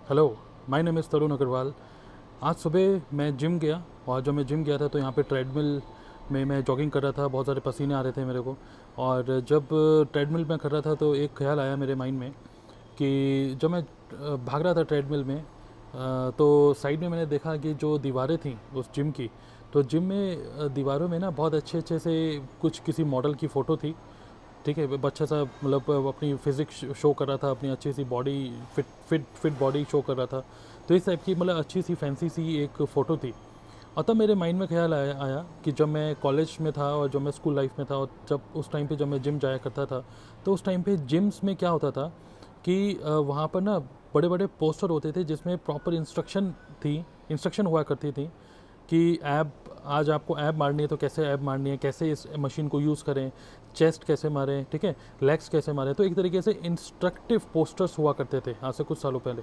Hello, my name is Tarun Agarwal. आज सुबह मैं जिम गया और जब मैं जिम गया था तो यहाँ पे ट्रेडमिल में मैं जॉगिंग कर रहा था। बहुत सारे पसीने आ रहे थे मेरे को। और जब ट्रेडमिल में कर रहा था तो एक ख्याल आया मेरे माइंड में कि जब मैं भाग रहा था ट्रेडमिल में, तो साइड में मैंने देखा कि जो दीवारें थीं उस जिम की, तो जिम में दीवारों में ना बहुत अच्छे अच्छे से कुछ किसी मॉडल की फ़ोटो थी। ठीक है, बच्चा सा मतलब अपनी फिजिक्स शो कर रहा था, अपनी अच्छी सी body, fit fit fit body show कर रहा था। तो इस टाइप की मतलब अच्छी सी फैंसी सी एक फ़ोटो थी। और तब मेरे माइंड में ख्याल आया कि जब मैं कॉलेज में था और जब मैं स्कूल लाइफ में था और जब उस टाइम पे जब मैं जिम जाया करता था, तो उस टाइम पे जिम्स में क्या होता था कि वहाँ पर ना बड़े बड़े पोस्टर होते थे जिसमें प्रॉपर इंस्ट्रक्शन हुआ करती थी कि ऐप, आज आपको ऐप मारनी है तो कैसे ऐप मारनी है, कैसे इस मशीन को यूज़ करें, चेस्ट कैसे मारें, ठीक है, लेग्स कैसे मारें। तो एक तरीके से इंस्ट्रक्टिव पोस्टर्स हुआ करते थे आज से कुछ सालों पहले।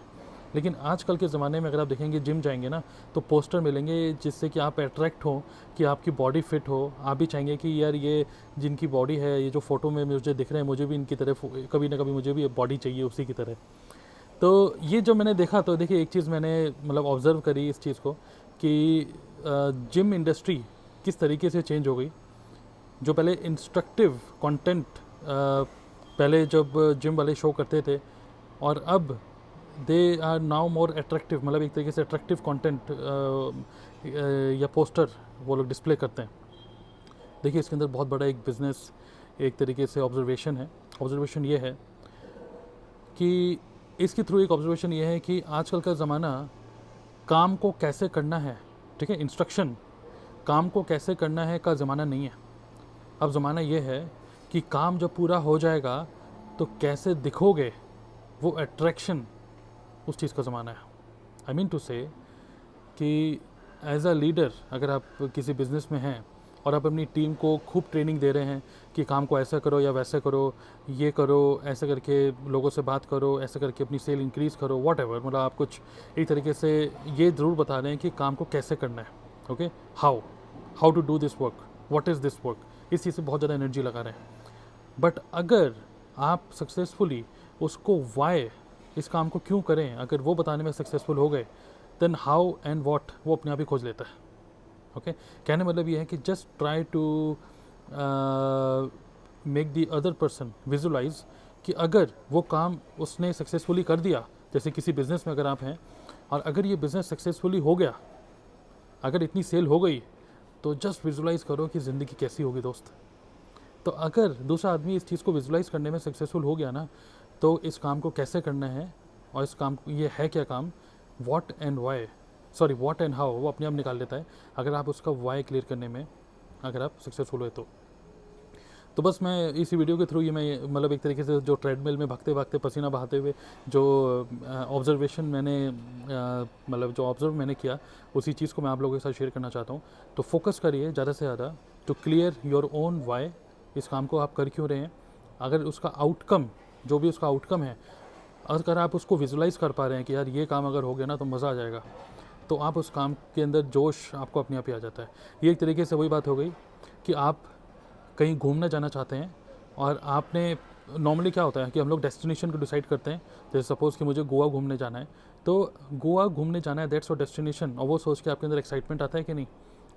लेकिन आजकल के ज़माने में अगर आप देखेंगे, जिम जाएंगे ना, तो पोस्टर मिलेंगे जिससे कि आप अट्रैक्ट हो, कि आपकी बॉडी फिट हो। आप भी चाहेंगे कि यार ये जिनकी बॉडी है, ये जो फ़ोटो में मुझे दिख रहे हैं, मुझे भी इनकी तरह कभी ना कभी मुझे भी बॉडी चाहिए उसी की तरह। तो ये जब मैंने देखा तो देखिए, एक चीज़ मैंने मतलब ऑब्ज़र्व करी इस चीज़ को कि जिम इंडस्ट्री किस तरीके से चेंज हो गई। जो पहले इंस्ट्रक्टिव कंटेंट पहले जब जिम वाले शो करते थे, और अब they are now more attractive, मतलब एक तरीके से अट्रैक्टिव कंटेंट या पोस्टर वो लोग डिस्प्ले करते हैं। देखिए, इसके अंदर बहुत बड़ा एक बिज़नेस, एक तरीके से ऑब्जर्वेशन है। ऑब्जर्वेशन ये है कि इसके थ्रू एक ऑब्जर्वेशन ये है कि आजकल का ज़माना काम को कैसे करना है, ठीक है, इंस्ट्रक्शन, काम को कैसे करना है का ज़माना नहीं है। अब ज़माना ये है कि काम जब पूरा हो जाएगा तो कैसे दिखोगे, वो अट्रैक्शन, उस चीज़ का ज़माना है। आई मीन टू से कि एज अ लीडर अगर आप किसी बिज़नेस में हैं और आप अपनी टीम को खूब ट्रेनिंग दे रहे हैं कि काम को ऐसा करो या वैसे करो, ये करो, ऐसे करके लोगों से बात करो, ऐसे करके अपनी सेल इंक्रीज़ करो, वॉट एवर, मतलब आप कुछ एक तरीके से ये ज़रूर बता रहे हैं कि काम को कैसे करना है। Okay, how how to do this work, what is this work, इस चीज़ से बहुत ज़्यादा एनर्जी लगा रहे हैं। बट अगर आप सक्सेसफुली उसको वाई, इस काम को क्यों करें, अगर वो बताने में सक्सेसफुल हो गए, देन हाउ एंड वॉट वो अपने आप ही खोज लेता है। ओके, कहने मतलब ये है कि just try to make the other person visualise कि अगर वो काम उसने सक्सेसफुली कर दिया, जैसे किसी बिज़नेस में अगर आप हैं और अगर ये बिज़नेस सक्सेसफुली हो गया, अगर इतनी सेल हो गई, तो जस्ट विजुलाइज करो कि ज़िंदगी कैसी होगी दोस्त। तो अगर दूसरा आदमी इस चीज़ को विजुलाइज करने में सक्सेसफुल हो गया ना, तो इस काम को कैसे करना है और इस काम ये है क्या काम, what and why, sorry what and how, वो अपने आप निकाल लेता है अगर आप उसका वाई क्लियर करने में अगर आप सक्सेसफुल हुए तो बस मैं इसी वीडियो के थ्रू ये मैं मतलब एक तरीके से जो ट्रेडमिल में भागते भागते पसीना बहाते हुए जो ऑब्जर्वेशन मैंने मतलब जो ऑब्जर्व मैंने किया, उसी चीज़ को मैं आप लोगों के साथ शेयर करना चाहता हूँ। तो फोकस करिए ज़्यादा से ज़्यादा to clear your own why, इस काम को आप कर क्यों रहे हैं। अगर उसका आउटकम, जो भी उसका आउटकम है, अगर आप उसको विजुलाइज़ कर पा रहे हैं कि यार ये काम अगर हो गया ना तो मज़ा आ जाएगा, तो आप उस काम के अंदर जोश आपको अपने आप ही आ जाता है। ये एक तरीके से वही बात हो गई कि आप कहीं घूमने जाना चाहते हैं और आपने, नॉर्मली क्या होता है कि हम लोग डेस्टिनेशन को डिसाइड करते हैं। जैसे सपोज़ कि मुझे गोवा घूमने जाना है, तो गोवा घूमने जाना है, दैट्स योर डेस्टिनेशन, और वो सोच के आपके अंदर एक्साइटमेंट आता है कि नहीं।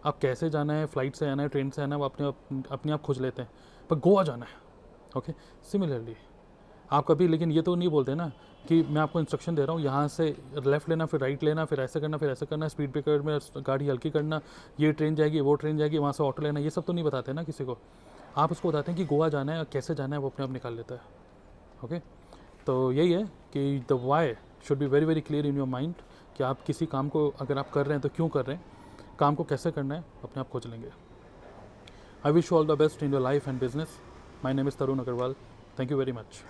आप कैसे जाना है, फ्लाइट से आना है, ट्रेन से आना है, वो अपने आप खोज लेते हैं, पर गोवा जाना है। ओके, सिमिलरली आप कभी लेकिन ये तो नहीं बोलते ना कि मैं आपको इंस्ट्रक्शन दे रहा हूँ, यहाँ से लेफ़्ट लेना, फिर राइट लेना, फिर ऐसे करना, फिर ऐसे करना, स्पीड ब्रेकर में गाड़ी हल्की करना, ये ट्रेन जाएगी, वो ट्रेन जाएगी, वहाँ से ऑटो लेना, ये सब तो नहीं बताते ना किसी को। आप उसको बताते हैं कि गोवा जाना है और कैसे जाना है, वो अपने आप निकाल लेता है। ओके, तो यही है कि the why should be very very clear in your mind, कि आप किसी काम को अगर आप कर रहे हैं तो क्यों कर रहे हैं, काम को कैसे करना है, अपने आप खोज लेंगे। I wish you all the best in your life and business. My name is Tarun Agarwal. Thank you very much.